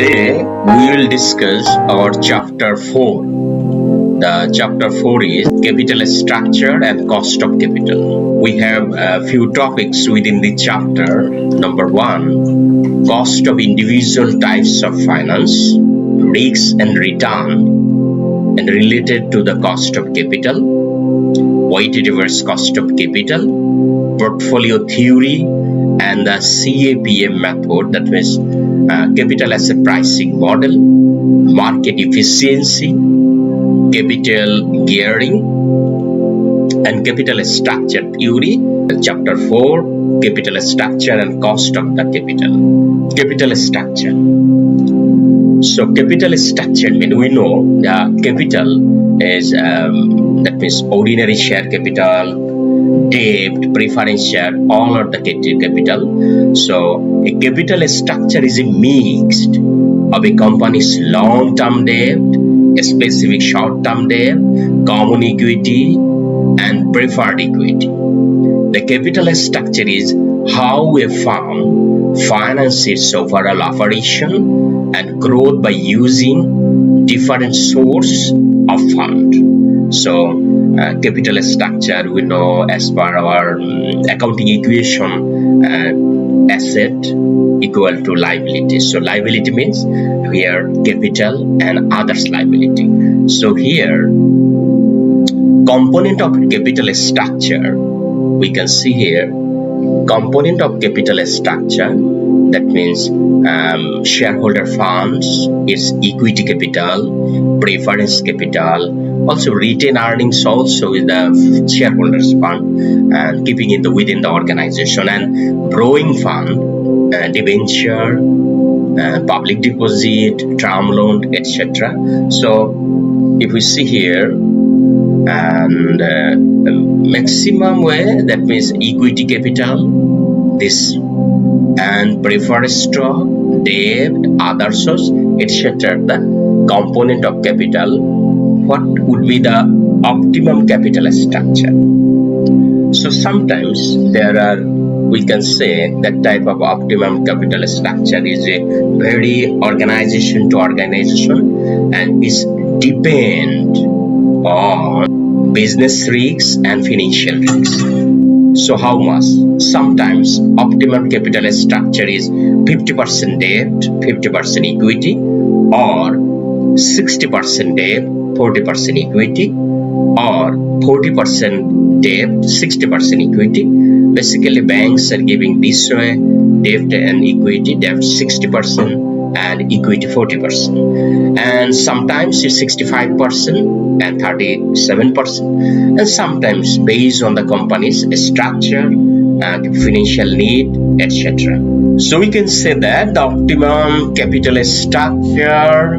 Today we will discuss our chapter 4. The chapter 4 is capital structure and cost of capital. We have a few topics within the chapter. Number 1, cost of individual types of finance, risk and return, and related to the cost of capital, weighted average cost of capital, portfolio theory, and the CPFA method, that means capital as a pricing model, market efficiency, capital gearing, and capital structure theory. Chapter 4, capital structure and cost of the capital. Capital structure. So capital structure means we know the capital is that means ordinary share capital, debt, preference share, all are the capital. So a capital structure is a mix of a company's long-term debt, a specific short-term debt, common equity, and preferred equity. The capital structure is how a firm finances its overall operation and growth by using different sources of fund. So capital structure, we know as per our accounting equation, asset equal to liability. So liability means here capital and others liability. So here component of capital structure, we can see here component of capital structure, that means shareholder funds, its equity capital, preference capital, also retained earnings also with the shareholders fund and keeping it within the organization, and borrowing fund, debenture, public deposit, term loan, etc. So if we see here, and maximum way, that means equity capital, this, and preferred stock, debt, other source, etc. The component of capital. What would be the optimum capital structure? So sometimes there are, we can say that type of optimum capital structure is a very organization to organization and is depend on business risks and financial risks. So how much? Sometimes optimum capital structure is 50% debt, 50% equity, or 60% debt, 40% equity, or 40% debt, 60% equity. Basically banks are giving this way, debt and equity, debt 60% and equity 40%, and sometimes it's 65% and 37%, and sometimes based on the company's structure and financial need, etc. So we can say that the optimum capital structure,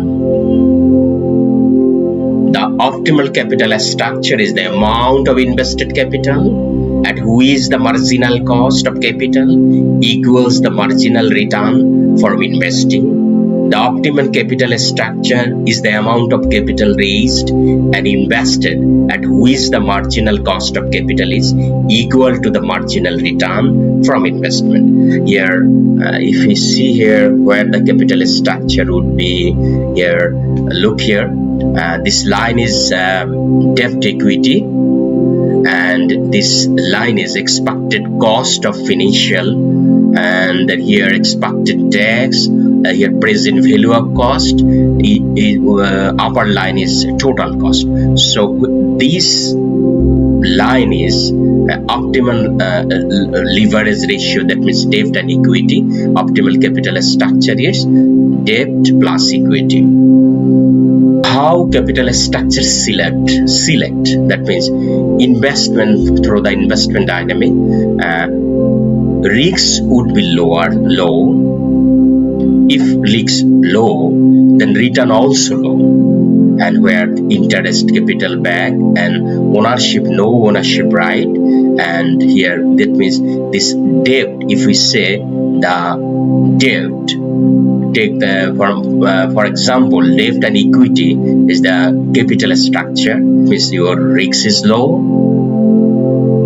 the optimal capital structure is the amount of invested capital at which the marginal cost of capital equals the marginal return from investing. The optimal capital structure is the amount of capital raised and invested at which the marginal cost of capital is equal to the marginal return from investment. Here, if we see here where the capital structure would be, here, look here, this line is debt equity, and this line is expected cost of financial, and then here expected tax, here present value of cost, upper line is total cost. So this line is optimal leverage ratio, that means debt and equity. Optimal capital structure is debt plus equity. How capital structure select, that means investment through the investment dynamic, risks would be low. If risks low, then return also low, and where interest capital back and ownership, no ownership right, and here that means this debt, if we say the debt, take the for example, debt and equity is the capital structure, means your risk is low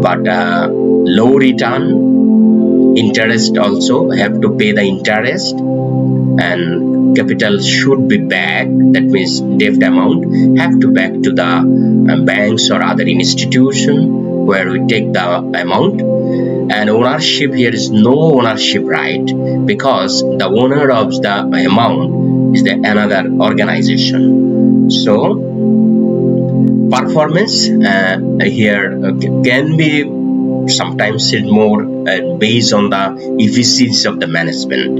but low return, interest also have to pay the interest, and capital should be back, that means debt amount have to back to the banks or other institution where we take the amount. And ownership, here is no ownership right, because the owner of the amount is the another organization. So performance here can be sometimes more based on the efficiency of the management.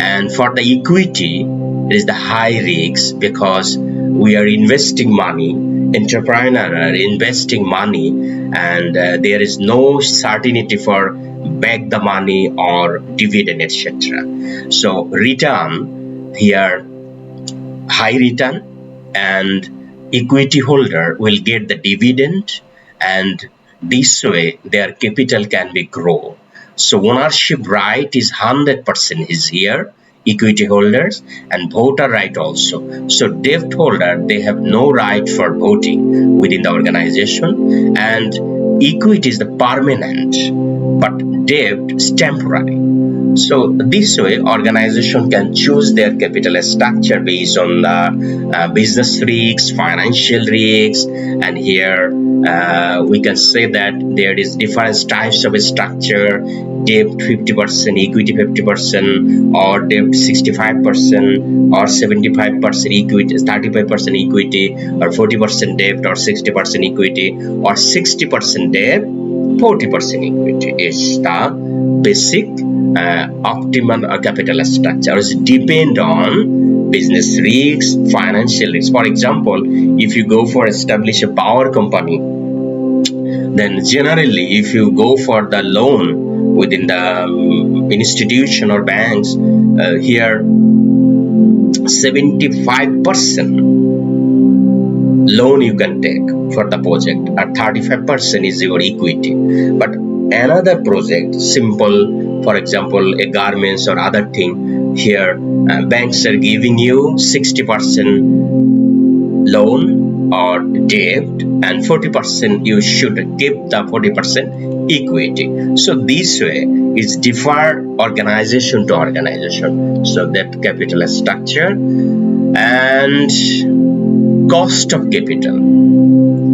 And for the equity, it is the high risk, because we are investing money, entrepreneur are investing money, and there is no certainty for back the money or dividend, etc. So return here, high return, and equity holder will get the dividend, and this way their capital can be grown. So ownership right is 100% is here, equity holders, and voter right also. So debt holder, they have no right for voting within the organization, and equity is the permanent, but debt is temporary. So this way organization can choose their capital structure based on the business risks, financial risks, and here we can say that there is different types of structure: debt 50%, equity 50%, or debt 65%, or 75% equity, 35% equity, or 40% debt, or 60% equity, or 60% debt, 40% equity is the basic optimal capital structure. It depends on business risks, financial risks. For example, if you go for establish a power company, then generally if you go for the loan within the institution or banks, here 75% loan you can take for the project, or 35% is your equity. But another project, simple, for example, a garments or other thing, here banks are giving you 60% loan or debt, and 40% you should keep the 40% equity. So this way is differ organization to organization. So that capital structure. And cost of capital.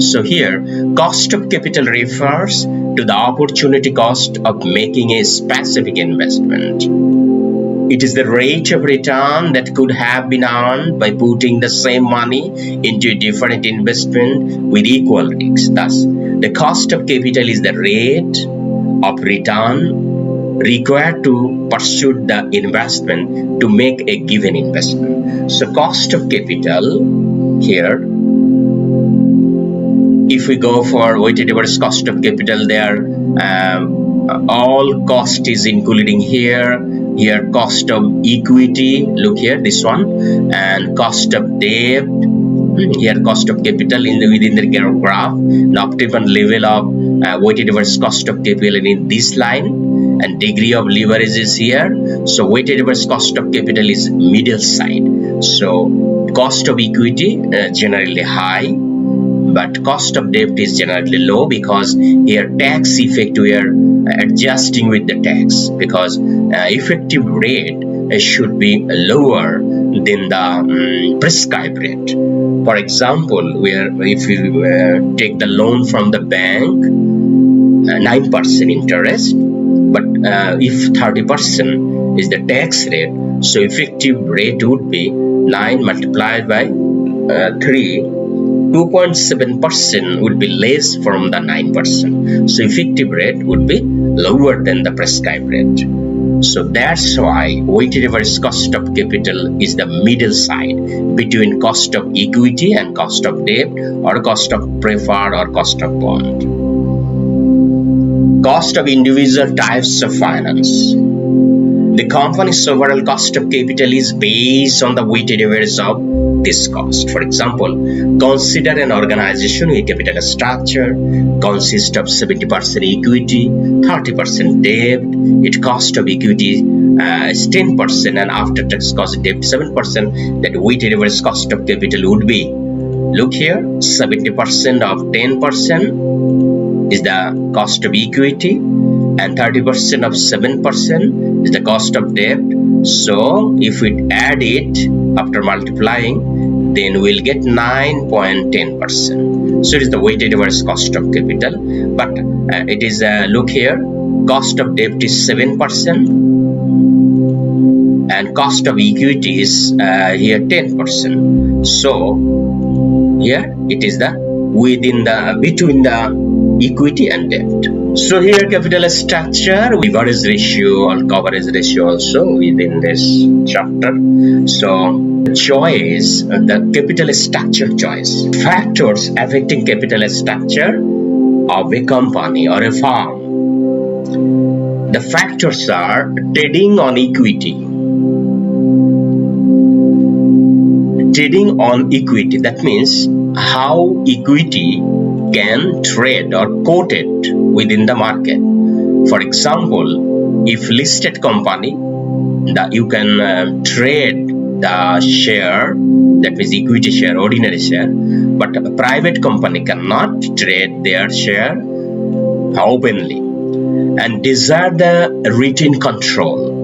So here cost of capital refers to the opportunity cost of making a specific investment. It is the rate of return that could have been earned by putting the same money into a different investment with equal risks. Thus, the cost of capital is the rate of return required to pursue the investment to make a given investment. So cost of capital here, if we go for weighted average cost of capital, there all cost is including here. Here cost of equity, look here, this one, and cost of debt. Here cost of capital within the graph, the optimal level of weighted average cost of capital in this line, and degree of leverage is here. So weighted average cost of capital is middle side. So cost of equity generally high, but cost of debt is generally low, because here tax effect we are adjusting with the tax, because effective rate should be lower than the prescribed rate. For example, if you take the loan from the bank, 9% interest, but if 30% is the tax rate, so effective rate would be 9 multiplied by 3. 2.7% would be less from the 9%. So effective rate would be lower than the prescribed rate. So that's why weighted average cost of capital is the middle side between cost of equity and cost of debt, or cost of preferred or cost of bond. Cost of individual types of finance. The company's overall cost of capital is based on the weighted average of this cost. For example, consider an organization with capital structure consists of 70% equity, 30% debt. Its cost of equity is 10%, and after tax cost debt 7%. That weighted average cost of capital would be, look here, 70% of 10% is the cost of equity, and 30% of 7% is the cost of debt, So if we add it after multiplying, then we'll get 9.10%. So it is the weighted average cost of capital. But it is look here, cost of debt is 7%, and cost of equity is here 10%. So here it is the between the equity and debt. So here capital structure, leverage ratio or coverage ratio also within this chapter. So choice, the capital structure choice. Factors affecting capital structure of a company or a firm. The factors are trading on equity. Trading on equity, that means how equity can trade or quoted within the market. For example, if listed company, that you can trade the share, that means equity share, ordinary share, but a private company cannot trade their share openly. And these are the written control.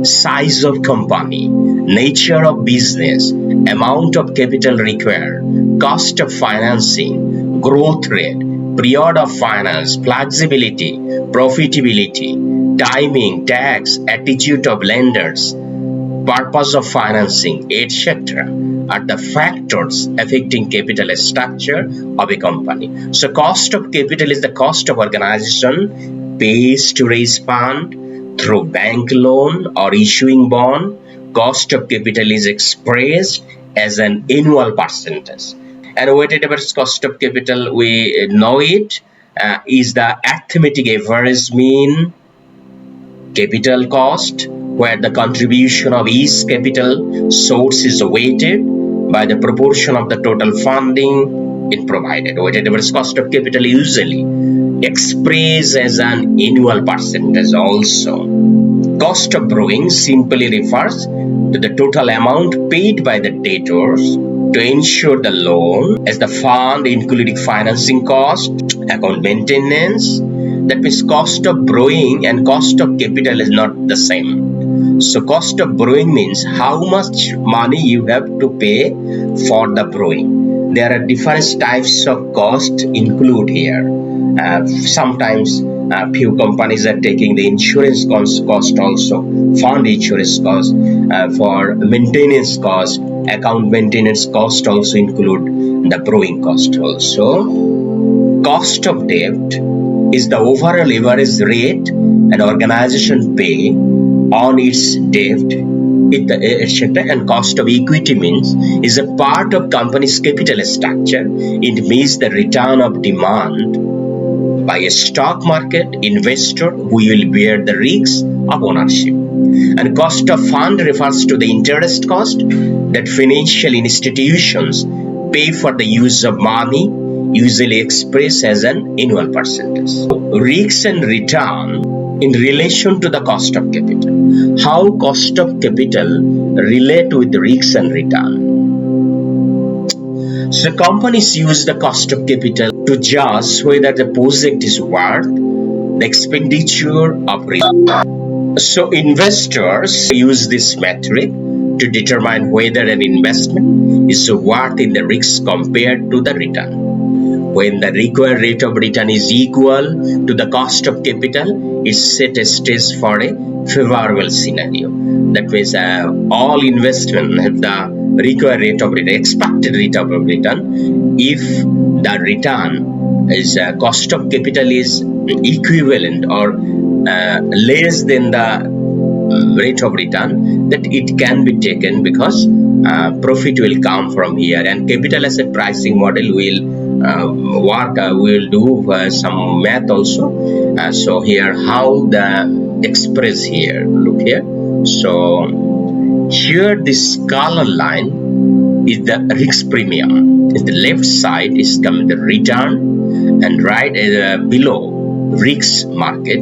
Size of company, nature of business, amount of capital required, cost of financing, growth rate, period of finance, flexibility, profitability, timing, tax, attitude of lenders, purpose of financing, etc. are the factors affecting capital structure of a company. So cost of capital is the cost of organization pays to raise fund through bank loan or issuing bond. Cost of capital is expressed as an annual percentage. And weighted average cost of capital, we know it, is the arithmetic average mean capital cost, where the contribution of each capital source is weighted by the proportion of the total funding it provided. Weighted average cost of capital usually expressed as an annual percentage also. Cost of borrowing simply refers to the total amount paid by the debtors to ensure the loan as the fund, including financing cost, account maintenance. That means cost of borrowing and cost of capital is not the same. So cost of borrowing means how much money you have to pay for the borrowing. There are different types of cost include here. Sometimes few companies are taking the insurance cost also, fund insurance cost, for maintenance cost, account maintenance cost also include the borrowing cost also. Cost of debt is the overall leverage rate an organization pay on its debt, etc. And cost of equity means is a part of company's capital structure. It means the return of demand by a stock market investor who will bear the risks of ownership. And cost of fund refers to the interest cost that financial institutions pay for the use of money, usually expressed as an annual percentage. Risks and return in relation to the cost of capital. How cost of capital relate with risks and return. So companies use the cost of capital to judge whether the project is worth the expenditure of risk. So investors use this metric to determine whether an investment is worth in the risk compared to the return. When the required rate of return is equal to the cost of capital, it set a stage for a favorable scenario. That means all investment have the required rate of return, expected rate of return. If the return is cost of capital is equivalent or less than the rate of return, that it can be taken because profit will come from here. And capital asset pricing model will we'll do some math also. So here how the express here, look here. So here this color line is the risk premium. The left side is coming the return and right below risk market.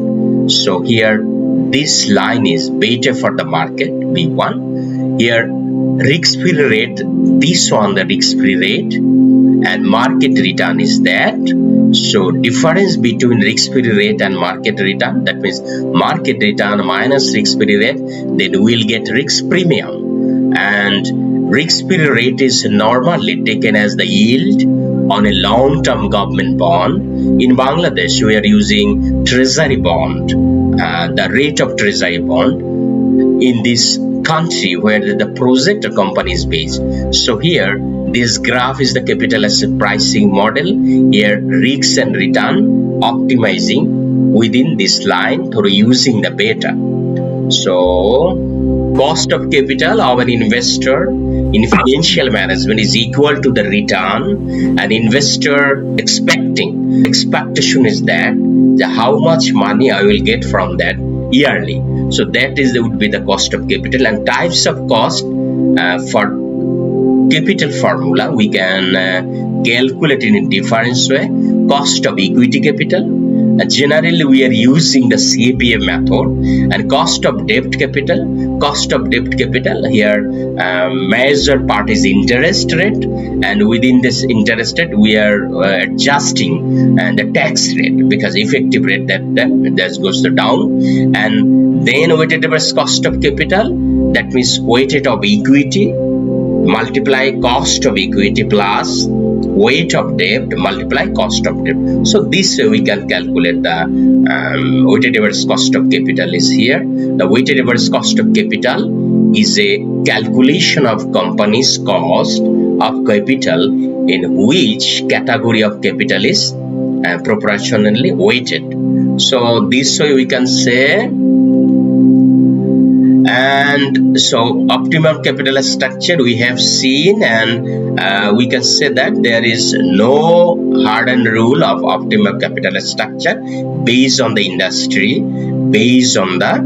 So here this line is beta for the market B1. Here risk-free rate, this one the risk-free rate, and market return is that. So difference between risk-free rate and market return, that means market return minus risk-free rate, then we'll get risk premium. And risk-free rate is normally taken as the yield on a long-term government bond. In Bangladesh, we are using treasury bond, the rate of treasury bond in this country where the project company is based. So here, this graph is the capital asset pricing model. Here, risk and return optimizing within this line through using the beta. So, cost of capital of an investor in financial management is equal to the return. An investor expectation is that how much money I will get from that yearly. So that would be the cost of capital. And types of cost for capital formula we can calculate in a different way. Cost of equity capital. Generally we are using the CPFA method. And cost of debt capital. Cost of debt capital here major part is interest rate, and within this interest rate we are adjusting the tax rate, because effective rate that goes down. And then weighted average cost of capital, that means weighted of equity multiply cost of equity plus weight of debt multiply cost of debt. So this way we can calculate the weighted average cost of capital is here. The weighted average cost of capital is a calculation of company's cost of capital in which category of capital is proportionally weighted. So this way we can say. And so optimum capital structure we have seen, and we can say that there is no hardened rule of optimum capital structure based on the industry, based on the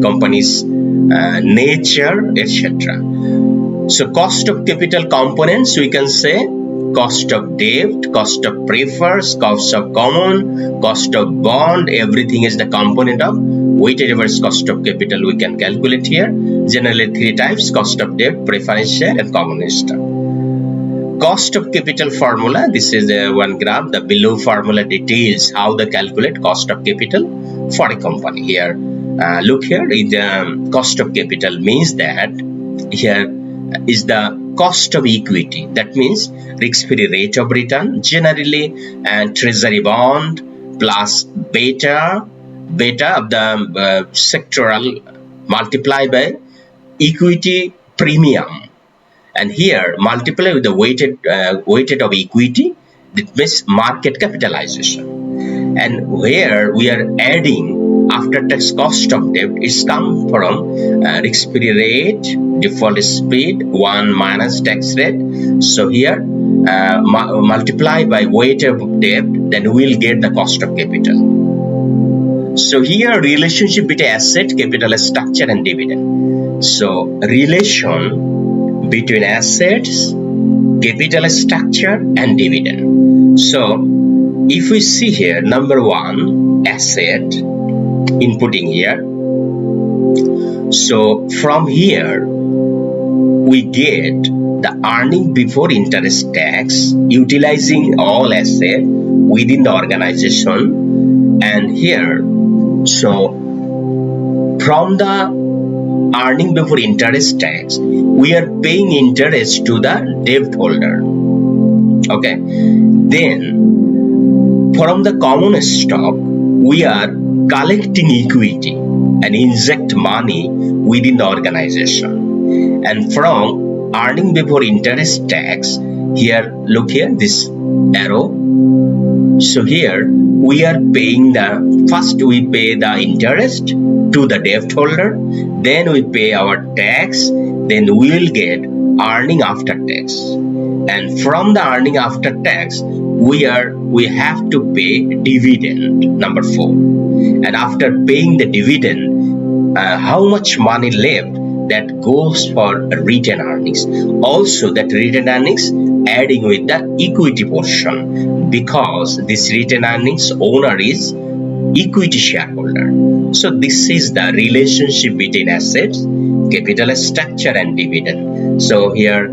company's nature, etc. So cost of capital components we can say cost of debt, cost of prefers, cost of common, cost of bond, everything is the component of weighted average cost of capital we can calculate here. Generally three types: cost of debt, preference share, and common stock. Cost of capital formula, this is one graph. The below formula details how they calculate cost of capital for a company. Here, look here, the cost of capital means that here is the cost of equity, that means risk-free rate of return, generally and treasury bond plus beta of the sectoral multiplied by equity premium, and here multiply with the weighted of equity, that means market capitalization. And where we are adding after tax cost of debt is come from risk-free rate, default speed, 1 minus tax rate. So here multiply by weight of debt, then we'll get the cost of capital. So here relationship between asset, capital structure, and dividend. So relation between assets, capital structure, and dividend. So if we see here, number one, asset, inputting here. So from here we get the earning before interest tax utilizing all assets within the organization. And here, so from the earning before interest tax we are paying interest to the debt holder. Okay, then from the common stock we are collecting equity and inject money within the organization. And from earning before interest tax, here look here, this arrow. So here we are paying first we pay the interest to the debt holder, then we pay our tax, then we will get earning after tax. And from the earning after tax we have to pay dividend, number 4. And after paying the dividend, how much money left, that goes for retained earnings. Also that retained earnings adding with the equity portion, because this retained earnings owner is equity shareholder. So this is the relationship between assets, capital structure, and dividend. So here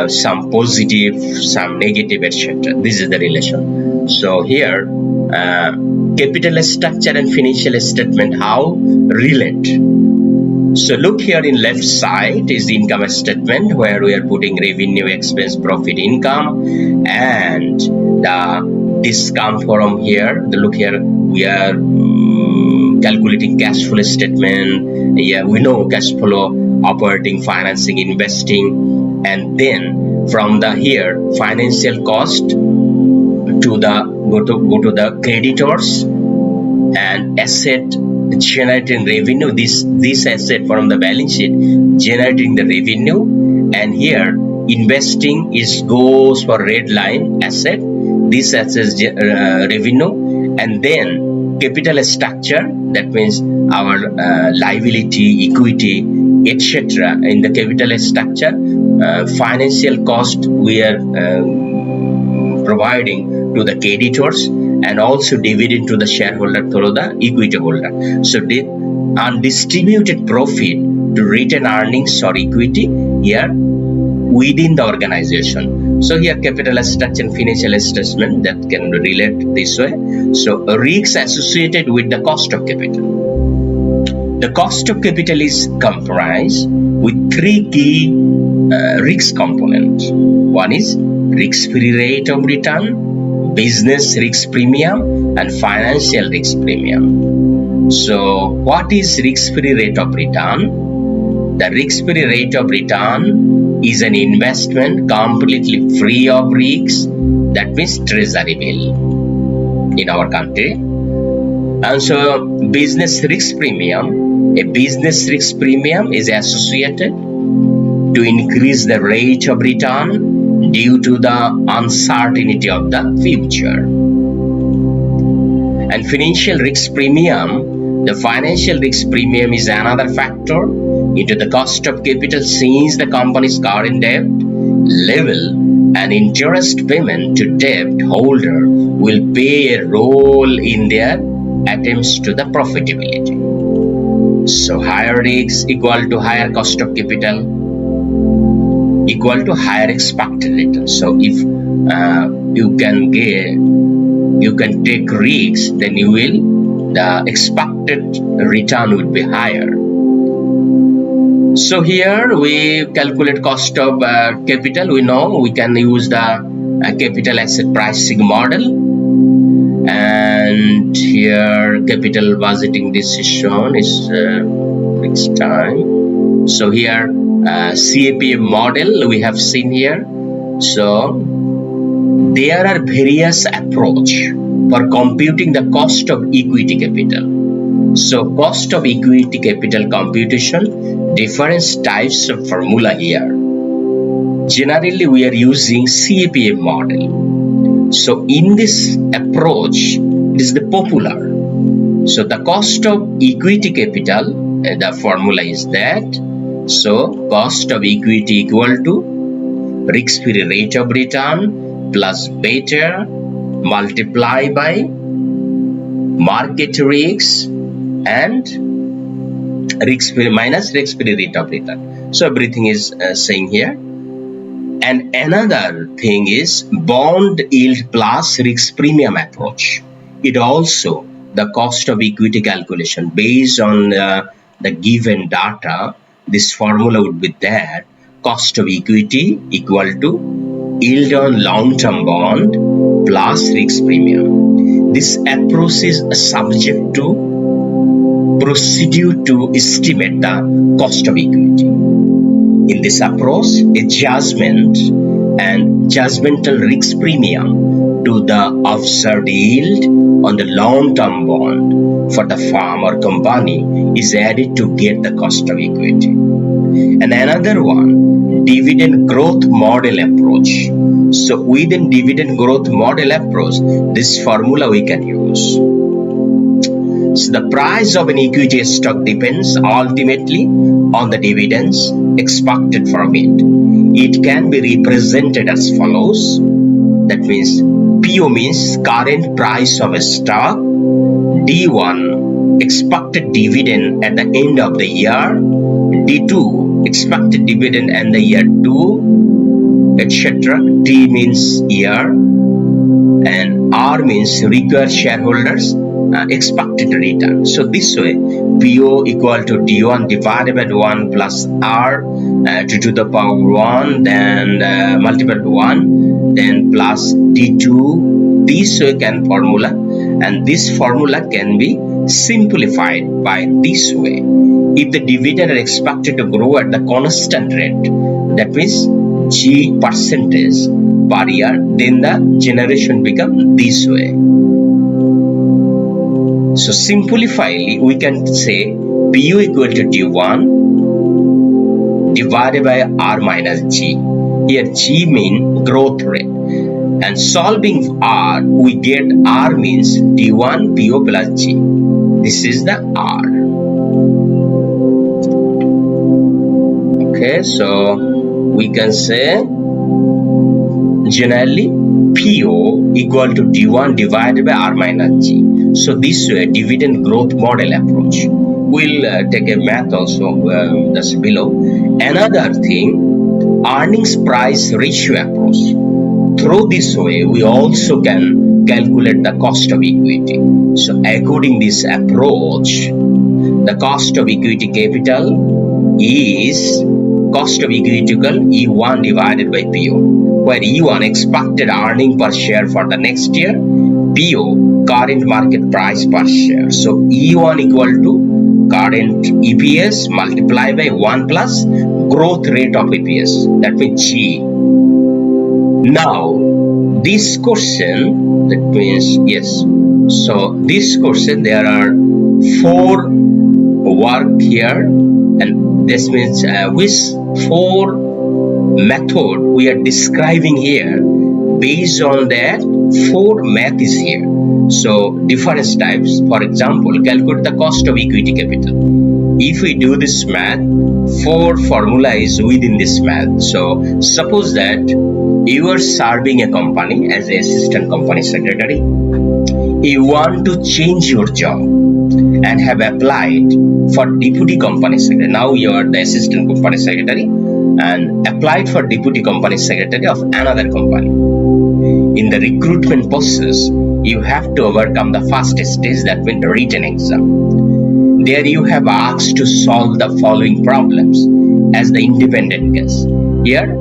some positive, some negative, etc. This is the relation. So here, capital structure and financial statement, how relate. So look here in left side is the income statement where we are putting revenue, expense, profit, income, and this come from here. Look here, we are calculating cash flow statement. Yeah, we know cash flow, operating, financing, investing, and then from the here financial cost to the go to the creditors and asset generating revenue. This asset from the balance sheet generating the revenue, and here investing is goes for red line asset. This asset revenue, and then capital structure, that means our liability, equity, etc. in the capital structure. Financial cost we are providing to the creditors, and also dividend to the shareholder through the equity holder. So undistributed profit to retain earnings or equity here within the organization. So here capital structure and financial statement that can relate this way. So risks associated with the cost of capital. The cost of capital is comprised with three key risk components. One is risk-free rate of return, business risk premium, and financial risk premium. So what is risk-free rate of return? The risk-free rate of return is an investment completely free of risks, that means treasury bill in our country. And so business risk premium, a business risk premium is associated to increase the rate of return due to the uncertainty of the future. And financial risk premium, the financial risk premium is another factor into the cost of capital, since the company's current debt level and interest payment to debt holder will play a role in their attempts to the profitability. So higher risks equal to higher cost of capital equal to higher expected return. So if you can take risks, then the expected return would be higher. So here we calculate cost of capital. We know we can use the capital asset pricing model, and here capital budgeting decision is next time. So here CPFA model we have seen here. So there are various approach for computing the cost of equity capital. So cost of equity capital computation, different types of formula here. Generally we are using CPFA model. So in this approach, it is the popular. So the cost of equity capital, the formula is that. So cost of equity equal to risk-free rate of return plus beta multiplied by market risks and risk-free minus risk-free rate of return. So everything is saying here. And another thing is bond yield plus risk premium approach. It also the cost of equity calculation based on the given data. This formula would be that cost of equity equal to yield on long-term bond plus risk premium. This approach is subject to procedure to estimate the cost of equity. In this approach, a judgment and judgmental risk premium to the observed yield on the long-term bond for the firm or company is added to get the cost of equity. And another one, dividend growth model approach. So within dividend growth model approach, this formula we can use. So the price of an equity stock depends ultimately on the dividends expected from it. It can be represented as follows. That means PO means current price of a stock, D1 expected dividend at the end of the year, D2 expected dividend at the year 2, etc. T means year, and R means required shareholders expected return. So this way, PO equal to D1 divided by 1 plus R to the power 1, then multiplied by 1, then plus D2. This way can formula, and this formula can be simplified by this way. If the dividend are expected to grow at the constant rate, that means G percentage per year, then the generation become this way. So simplifyly, we can say PU equal to D1 divided by R minus G. Here G means growth rate. And solving R, we get R means D1 PO plus G. This is the R. Okay, so we can say generally PO equal to D1 divided by R minus G. So this way, dividend growth model approach. We'll take a math also that's below. Another thing, earnings price ratio approach. Through this way, we also can calculate the cost of equity. So according this approach, the cost of equity capital is cost of equity equal E1 divided by PO, where E1 expected earning per share for the next year, PO current market price per share. So E1 equal to current EPS multiplied by 1 plus growth rate of EPS, that means G. Now this question, that means yes, so this question there are 4 work here, and this means which 4 method we are describing here. Based on that, 4 math is here. So different types. For example, calculate the cost of equity capital. If we do this math, 4 formula is within this math. So suppose that you are serving a company as an assistant company secretary. You want to change your job and have applied for deputy company secretary. Now you are the assistant company secretary and applied for deputy company secretary of another company. In the recruitment process, you have to overcome the first stage, that means the written exam. There you have asked to solve the following problems as the independent case. Here,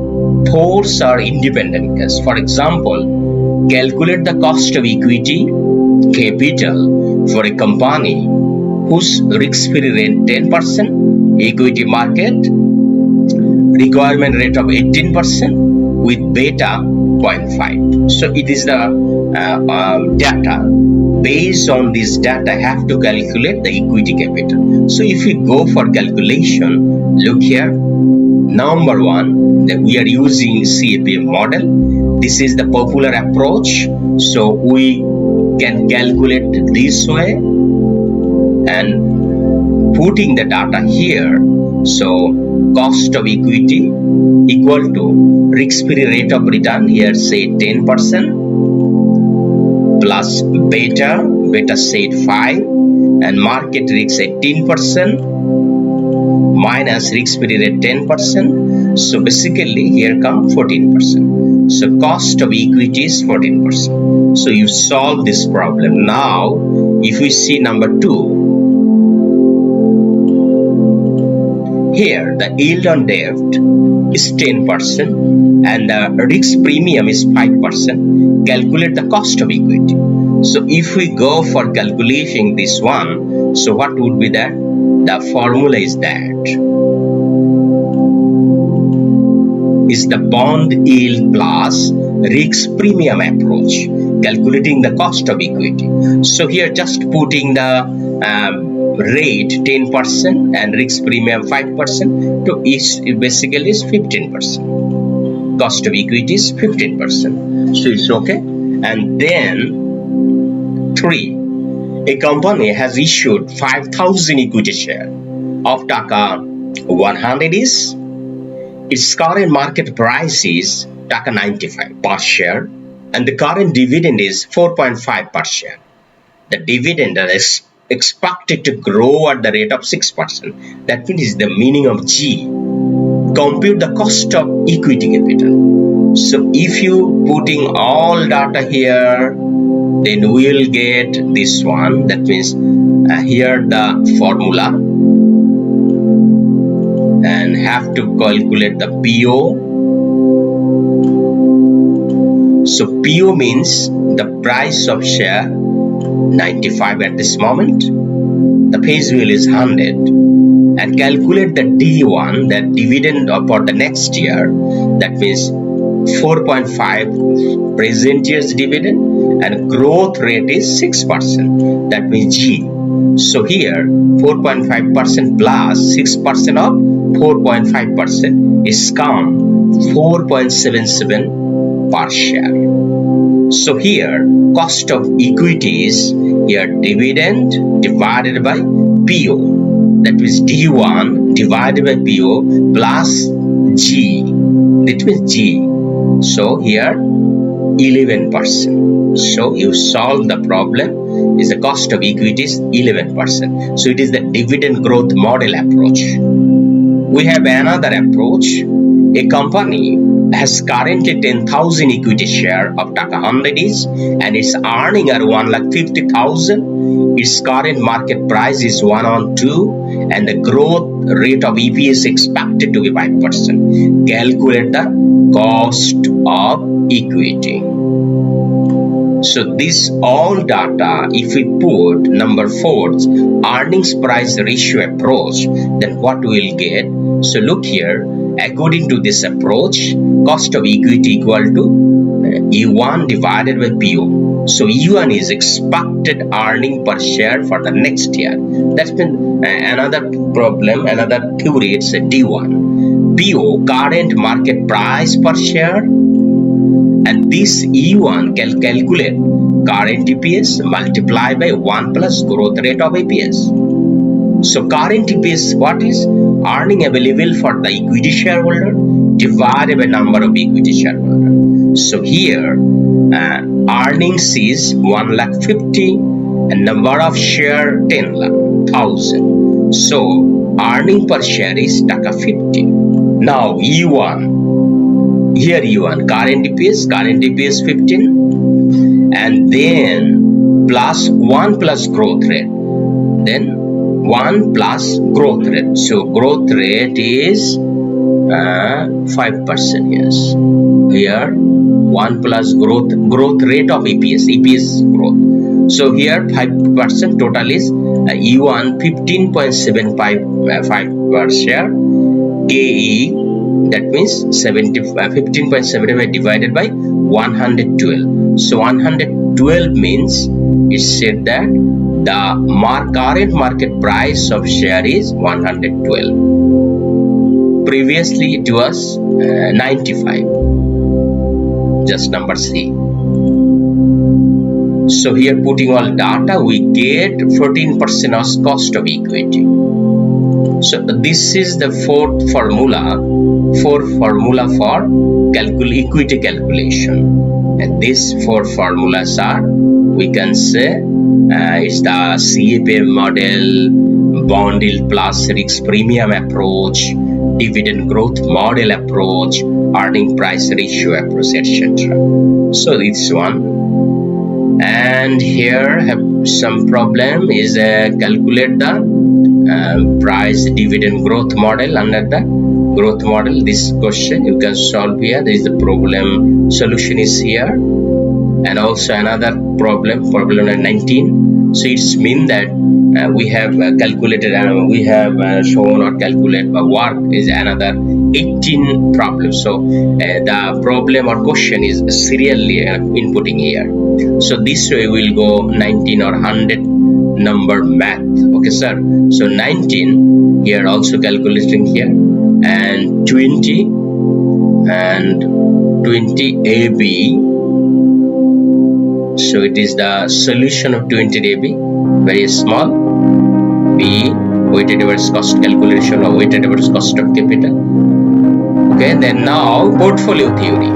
4 are independent case. For example, calculate the cost of equity capital for a company whose risk-free rate 10%, equity market requirement rate of 18% with beta 0.5. So it is the data. Based on this data, I have to calculate the equity capital. So if we go for calculation, look here. Number 1, that we are using CFM model. This is the popular approach. So we can calculate this way and putting the data here. So cost of equity equal to risk-free rate of return, here say 10%, plus beta said 5, and market risk 18%, minus risk-free rate 10%. So basically here come 14%. So cost of equity is 14%. So you solve this problem. Now if we see number 2, here the yield on debt is 10% and the risk premium is 5%. Calculate the cost of equity. So if we go for calculating this one, so what would be that? The formula is that is the bond yield plus risk premium approach, calculating the cost of equity. So here just putting the rate 10% and risk premium 5% to each basically is 15%. Cost of equity is 15%. So it's okay. And then 3, a company has issued 5,000 equity share of Taka 100 is its current market price is Taka 95 per share and the current dividend is 4.5 per share. The dividend is expected to grow at the rate of 6%. That means the meaning of G. Compute the cost of equity capital. So if you putting all data here, then we will get this one. That means here the formula, and have to calculate the PO. So PO means the price of share 95 at this moment. The face value is 100, and calculate the D1, that dividend for the next year. That means 4.5 present year's dividend, and growth rate is 6%. That means G. So here 4.5% plus 6% of 4.5% is come 4.77 per share. So here cost of equity is here dividend divided by PO. That means D1 divided by PO plus G. That means G. So here 11%. So you solve the problem. Is the cost of equity is 11%. So it is the dividend growth model approach. We have another approach. A company has currently 10,000 equity share of Taka 100 is, and its earning are 1,50,000. Its current market price is 1/2, and the growth rate of EPS expected to be 5%. Calculate the cost of equity. So this all data, if we put number 4, earnings price ratio approach, then what we will get? So look here, according to this approach, cost of equity equal to E1 divided by PO. So E1 is expected earning per share for the next year. That's been another problem, another theory. It's a D1. PO, current market price per share, and this E1 can calculate current EPS multiplied by 1 plus growth rate of EPS. So current EPS, what is? Earning available for the equity shareholder divided by number of equity shareholder. So here earnings is 1,50,000 and number of share 10,000. So earning per share is Taka 50. Now E1. Here E1 current EPS 15, and then plus 1 plus growth rate, then 1 plus growth rate. So growth rate is 5%. Yes, here 1 plus growth rate of EPS growth. So here 5%, total is E1 15.75 per share. KE, that means 15.75 divided by 112. So 112 means it said that the current market price of share is 112. Previously it was 95. Just number C. So here putting all data, we get 14% as cost of equity. So this is the fourth formula for equity calculation, and these 4 formulas are, we can say it's the CFM model, bond yield plus risk premium approach, dividend growth model approach, earning price ratio approach, etc. So this one. And here have some problem is calculate the price dividend growth model. Under the growth model, this question you can solve here. There is the problem solution is here, and also another problem 19. So it's mean that we have calculated and we have shown or calculate work is another 18 problems. So the problem or question is serially inputting here. So this way we'll go 19 or 100 number math. Okay sir, so 19 here also calculating here, and 20 AB. So it is the solution of 20 AB, very small. B, weighted average cost calculation or weighted average cost of capital. Okay, then now portfolio theory.